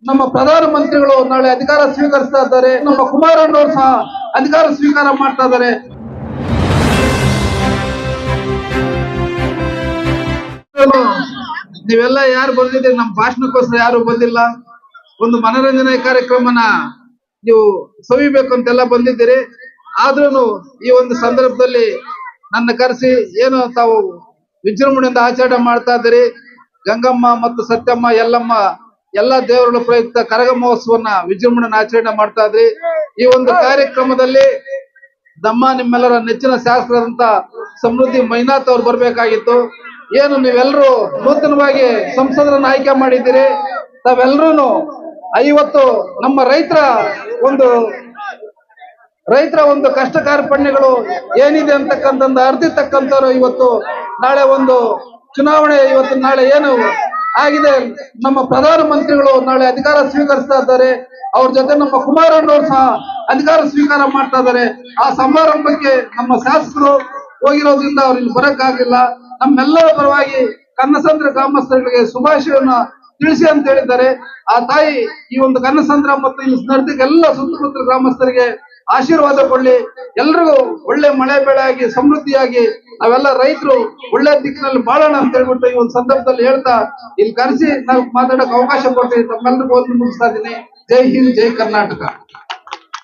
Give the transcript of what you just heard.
ನಮ್ಮ ಪ್ರಧಾನ ಮಂತ್ರಿಗಳು ನಾಳೆ ಅಧಿಕಾರ ಸ್ವೀಕರಿಸ್ತಾ ಇದ್ದಾರೆ. ನಮ್ಮ ಕುಮಾರಣ್ಣವರು ಸಹ ಅಧಿಕಾರ ಸ್ವೀಕಾರ ಮಾಡ್ತಾ ಇದ್ದಾರೆ. ನೀವೆಲ್ಲ ಯಾರು ಬಂದಿದ್ದೀರಿ? ನಮ್ಮ ಭಾಷಣಕ್ಕೋಸ್ಕರ ಯಾರು ಬಂದಿಲ್ಲ. ಒಂದು ಮನರಂಜನೆ ಕಾರ್ಯಕ್ರಮನ ನೀವು ಸವಿಬೇಕು ಅಂತೆಲ್ಲ ಬಂದಿದ್ದೀರಿ. ಆದ್ರೂ ಈ ಒಂದು ಸಂದರ್ಭದಲ್ಲಿ ನನ್ನ ಕರೆಸಿ ಏನು ತಾವು ವಿಜೃಂಭಣೆಯಿಂದ ಆಚರಣೆ ಮಾಡ್ತಾ ಇದ್ದೀರಿ. ಗಂಗಮ್ಮ ಮತ್ತು ಸತ್ಯಮ್ಮ ಎಲ್ಲಮ್ಮ ಎಲ್ಲ ದೇವರುಗಳ ಪ್ರಯುಕ್ತ ಕರಗ ಮಹೋತ್ಸವನ್ನ ವಿಜೃಂಭಣೆಯಿಂದ ಆಚರಣೆ ಮಾಡ್ತಾ ಇದ್ರಿ. ಈ ಒಂದು ಕಾರ್ಯಕ್ರಮದಲ್ಲಿ ನಿಮ್ಮೆಲ್ಲರ ನೆಚ್ಚಿನ ಶಾಸಕರಾದಂತ ಸಮೃದ್ಧಿ ಮೈನಾಥ್ ಅವ್ರು ಬರ್ಬೇಕಾಗಿತ್ತು. ಏನು ನೀವೆಲ್ಲರೂ ನೂತನವಾಗಿ ಸಂಸದರನ್ನ ಆಯ್ಕೆ ಮಾಡಿದ್ದೀರಿ. ತಾವೆಲ್ಲರೂ 50 ನಮ್ಮ ರೈತರ ಒಂದು ಕಷ್ಟ ಕಾರ್ಪಣ್ಯಗಳು ಏನಿದೆ ಅಂತಕ್ಕಂಥ ಅರ್ಧಿತಕ್ಕಂಥವ್ರು ಇವತ್ತು ನಾಳೆ ಒಂದು ಚುನಾವಣೆ ನಾಳೆ ಏನು ಆಗಿದೆ, ನಮ್ಮ ಪ್ರಧಾನ ಮಂತ್ರಿಗಳು ನಾಳೆ ಅಧಿಕಾರ ಸ್ವೀಕರಿಸ್ತಾ ಇದ್ದಾರೆ. ಅವ್ರ ಜೊತೆ ನಮ್ಮ ಕುಮಾರಣ್ಣವರು ಸಹ ಅಧಿಕಾರ ಸ್ವೀಕಾರ ಮಾಡ್ತಾ ಇದ್ದಾರೆ. ಆ ಸಮಾರಂಭಕ್ಕೆ ನಮ್ಮ ಶಾಸಕರು ಹೋಗಿರೋದ್ರಿಂದ ಅವ್ರಿಗೆ ಬರಕ್ಕಾಗಿಲ್ಲ. ನಮ್ಮೆಲ್ಲರ ಪರವಾಗಿ ಕನ್ನಸಂದ್ರ ಗ್ರಾಮಸ್ಥರಿಗೆ ಶುಭಾಶಯವನ್ನ ತಿಳಿಸಿ ಅಂತ ಹೇಳಿದ್ದಾರೆ. ಆ ತಾಯಿ ಈ ಒಂದು ಕನ್ನಸಂದ್ರ ಮತ್ತು ಇಲ್ಲಿ ನಡೆದ ಎಲ್ಲ ಸುತ್ತಮುತ್ತಲ ಗ್ರಾಮಸ್ಥರಿಗೆ ಆಶೀರ್ವಾದ ಕೊಡ್ಲಿ. ಎಲ್ರಿಗೂ ಒಳ್ಳೆ ಮಳೆ ಬೆಳೆ ಆಗಿ ಸಮೃದ್ಧಿಯಾಗಿ ನಾವೆಲ್ಲ ರೈತರು ಒಳ್ಳೆ ದಿಕ್ಕಿನಲ್ಲಿ ಬಾಳೋಣ ಅಂತ ಹೇಳ್ಬಿಟ್ಟು ಈ ಒಂದು ಸಂದರ್ಭದಲ್ಲಿ ಹೇಳ್ತಾ ಇಲ್ಲಿ ಕರೆಸಿ ನಾವು ಮಾತಾಡಕ್ ಅವಕಾಶ ಕೊಡ್ತೀವಿ. ತಮ್ಮೆಲ್ಲರಿಗೂ ಮುಗಿಸ್ತಾ ಇದ್ದೀನಿ. ಜೈ ಹಿಂದ್, ಜೈ ಕರ್ನಾಟಕ.